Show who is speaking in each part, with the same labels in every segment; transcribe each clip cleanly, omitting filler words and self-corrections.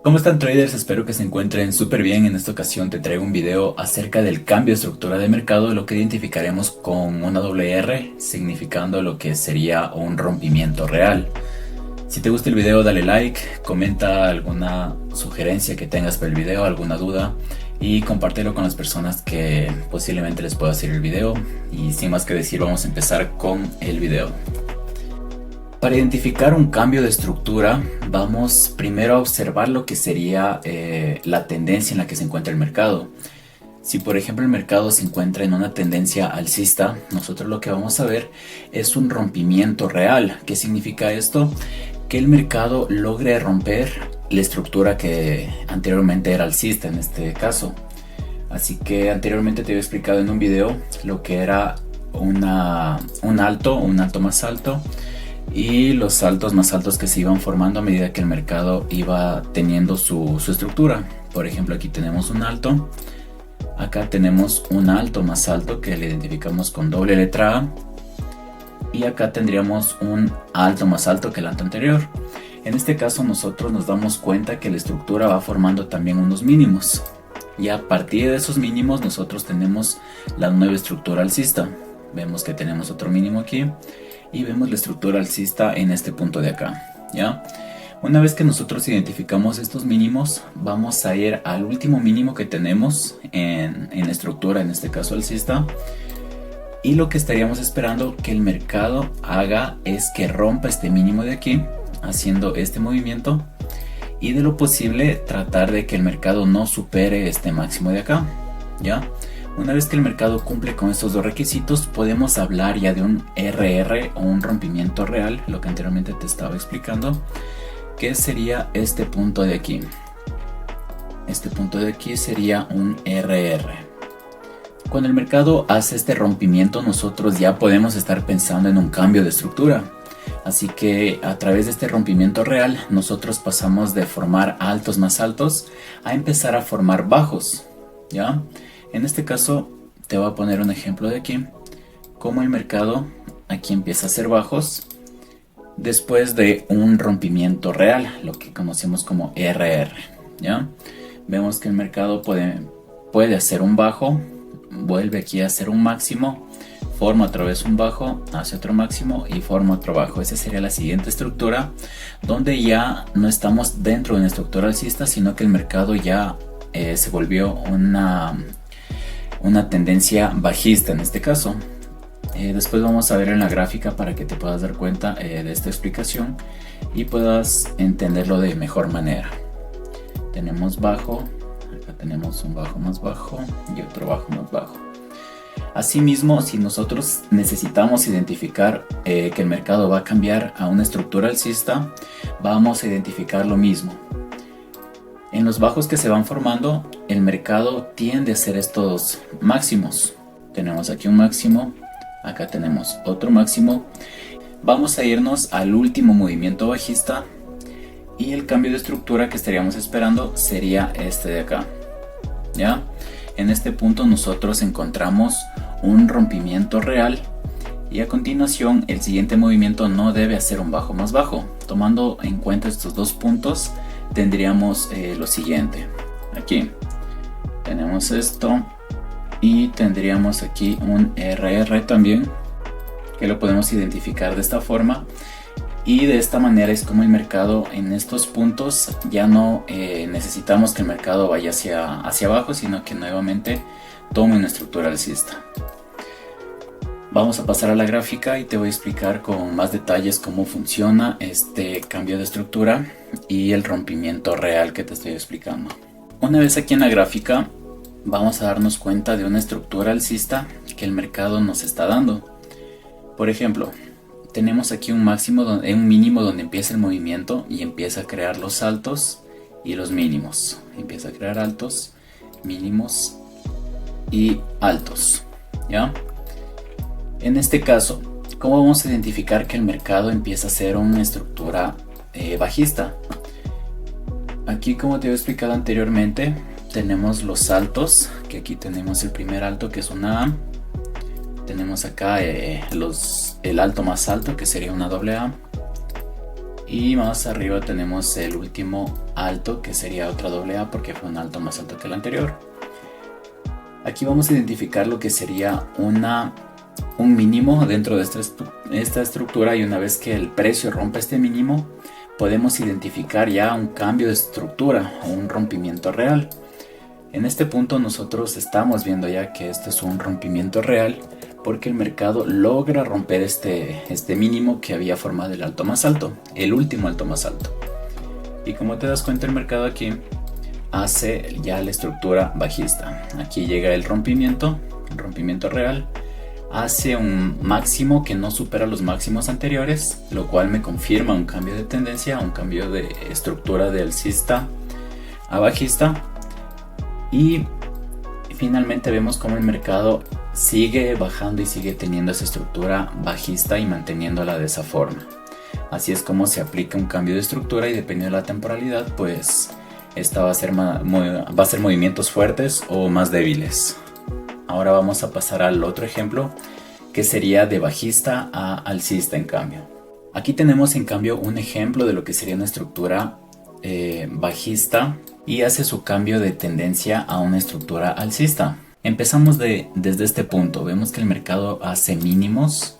Speaker 1: ¿Cómo están traders? Espero que se encuentren súper bien. En esta ocasión te traigo un video acerca del cambio de estructura de mercado, lo que identificaremos con una doble R, significando lo que sería un rompimiento real. Si te gusta el video, dale like, comenta alguna sugerencia que tengas para el video, alguna duda y compártelo con las personas que posiblemente les pueda servir el video. Y sin más que decir, vamos a empezar con el video. Para identificar un cambio de estructura, vamos primero a observar lo que sería la tendencia en la que se encuentra el mercado. Si por ejemplo el mercado se encuentra en una tendencia alcista, nosotros lo que vamos a ver es un rompimiento real. ¿Qué significa esto? Que el mercado logre romper la estructura que anteriormente era alcista en este caso. Así que anteriormente te había explicado en un video lo que era un alto más alto, y los saltos más altos que se iban formando a medida que el mercado iba teniendo su estructura. Por ejemplo, aquí tenemos un alto, acá tenemos un alto más alto que le identificamos con doble letra A, y acá tendríamos un alto más alto que el alto anterior. En este caso nosotros nos damos cuenta que la estructura va formando también unos mínimos, y a partir de esos mínimos nosotros tenemos la nueva estructura alcista. Vemos que tenemos otro mínimo aquí y vemos la estructura alcista en este punto de acá, ¿ya? Una vez que nosotros identificamos estos mínimos, vamos a ir al último mínimo que tenemos en la estructura, en este caso alcista, y lo que estaríamos esperando que el mercado haga es que rompa este mínimo de aquí, haciendo este movimiento, y de lo posible tratar de que el mercado no supere este máximo de acá, ¿ya? Una vez que el mercado cumple con estos dos requisitos, podemos hablar ya de un RR o un rompimiento real, lo que anteriormente te estaba explicando, que sería este punto de aquí. Este punto de aquí sería un RR. Cuando el mercado hace este rompimiento, nosotros ya podemos estar pensando en un cambio de estructura. Así que a través de este rompimiento real, nosotros pasamos de formar altos más altos a empezar a formar bajos, ¿ya? En este caso te voy a poner un ejemplo de aquí, como el mercado aquí empieza a hacer bajos después de un rompimiento real, lo que conocemos como RR, ¿ya? Vemos que el mercado puede hacer un bajo, vuelve aquí a hacer un máximo, forma otra vez un bajo, hace otro máximo y forma otro bajo. Esa sería la siguiente estructura, donde ya no estamos dentro de una estructura alcista, sino que el mercado ya se volvió una tendencia bajista en este caso. Después vamos a ver en la gráfica para que te puedas dar cuenta de esta explicación y puedas entenderlo de mejor manera. Tenemos bajo, acá tenemos un bajo más bajo y otro bajo más bajo. Asimismo, si nosotros necesitamos identificar que el mercado va a cambiar a una estructura alcista, vamos a identificar lo mismo. En los bajos que se van formando, el mercado tiende a hacer estos máximos. Tenemos aquí un máximo, acá tenemos otro máximo. Vamos a irnos al último movimiento bajista y el cambio de estructura que estaríamos esperando sería este de acá, ¿ya? En este punto nosotros encontramos un rompimiento real y a continuación el siguiente movimiento no debe hacer un bajo más bajo. Tomando en cuenta estos dos puntos, tendríamos lo siguiente. Aquí tenemos esto y tendríamos aquí un RR también, que lo podemos identificar de esta forma, y de esta manera es como el mercado en estos puntos ya no necesitamos que el mercado vaya hacia abajo, sino que nuevamente tome una estructura alcista. Vamos a pasar a la gráfica y te voy a explicar con más detalles cómo funciona este cambio de estructura y el rompimiento real que te estoy explicando. Una vez aquí en la gráfica, vamos a darnos cuenta de una estructura alcista que el mercado nos está dando. Por ejemplo, tenemos aquí un mínimo donde empieza el movimiento y empieza a crear los altos y los mínimos. Empieza a crear altos, mínimos y altos, ¿ya? En este caso, ¿cómo vamos a identificar que el mercado empieza a ser una estructura bajista? Aquí, como te he explicado anteriormente, tenemos los altos, que aquí tenemos el primer alto que es una A. Tenemos acá el alto más alto que sería una doble A. Y más arriba tenemos el último alto, que sería otra doble A porque fue un alto más alto que el anterior. Aquí vamos a identificar lo que sería un mínimo dentro de esta estructura, y una vez que el precio rompa este mínimo, podemos identificar ya un cambio de estructura o un rompimiento real. En este punto nosotros estamos viendo ya que esto es un rompimiento real porque el mercado logra romper este mínimo que había formado el alto más alto, el último alto más alto. Y como te das cuenta, el mercado aquí hace ya la estructura bajista. Aquí llega el rompimiento real, hace un máximo que no supera los máximos anteriores, lo cual me confirma un cambio de tendencia, un cambio de estructura de alcista a bajista. Y finalmente vemos cómo el mercado sigue bajando y sigue teniendo esa estructura bajista y manteniéndola de esa forma. Así es como se aplica un cambio de estructura, y dependiendo de la temporalidad, pues esta va a ser movimientos fuertes o más débiles. Ahora vamos a pasar al otro ejemplo, que sería de bajista a alcista en cambio. Aquí tenemos en cambio un ejemplo de lo que sería una estructura bajista y hace su cambio de tendencia a una estructura alcista. Empezamos desde este punto. Vemos que el mercado hace mínimos,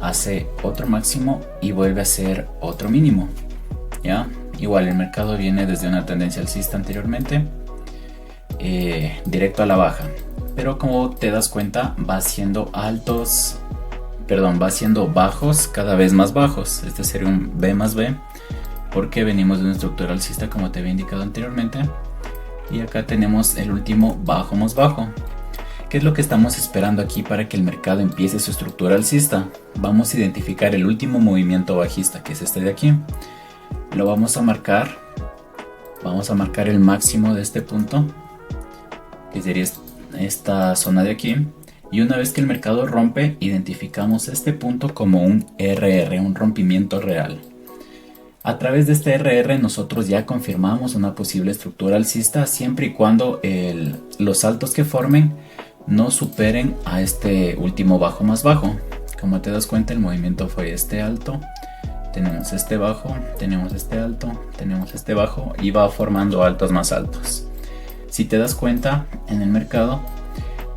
Speaker 1: hace otro máximo y vuelve a hacer otro mínimo. ¿Ya? Igual el mercado viene desde una tendencia alcista anteriormente, directo a la baja. Pero como te das cuenta, va haciendo bajos cada vez más bajos. Este sería un B más B, porque venimos de una estructura alcista como te había indicado anteriormente. Y acá tenemos el último bajo más bajo. ¿Qué es lo que estamos esperando aquí para que el mercado empiece su estructura alcista? Vamos a identificar el último movimiento bajista, que es este de aquí. Lo vamos a marcar. Vamos a marcar el máximo de este punto, que sería esta zona de aquí. Y una vez que el mercado rompe, identificamos este punto como un RR, un rompimiento real. A través de este RR nosotros ya confirmamos una posible estructura alcista, siempre y cuando los altos que formen no superen a este último bajo más bajo. Como te das cuenta, el movimiento fue este alto, tenemos este bajo, tenemos este alto, tenemos este bajo, y va formando altos más altos. Si te das cuenta, en el mercado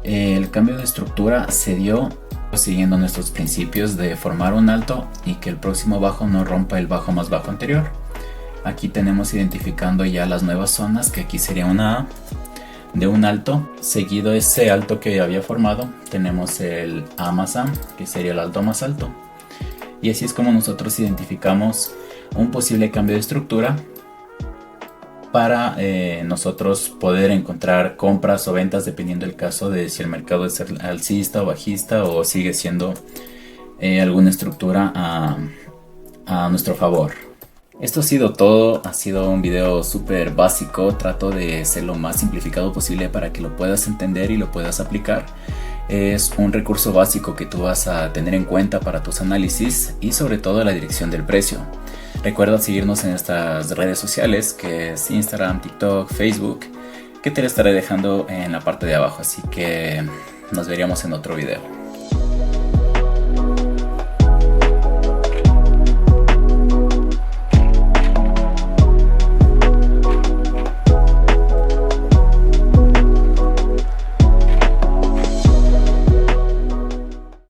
Speaker 1: el cambio de estructura se dio siguiendo nuestros principios de formar un alto y que el próximo bajo no rompa el bajo más bajo anterior. Aquí tenemos identificando ya las nuevas zonas, que aquí sería una A de un alto, seguido ese alto que había formado, tenemos el A más A, que sería el alto más alto. Y así es como nosotros identificamos un posible cambio de estructura para nosotros poder encontrar compras o ventas, dependiendo del caso de si el mercado es alcista o bajista, o sigue siendo alguna estructura a nuestro favor. Esto ha sido todo, ha sido un video súper básico. Trato de ser lo más simplificado posible para que lo puedas entender y lo puedas aplicar. Es un recurso básico que tú vas a tener en cuenta para tus análisis, y sobre todo la dirección del precio. Recuerda seguirnos en nuestras redes sociales, que es Instagram, TikTok, Facebook, que te lo estaré dejando en la parte de abajo. Así que nos veríamos en otro video.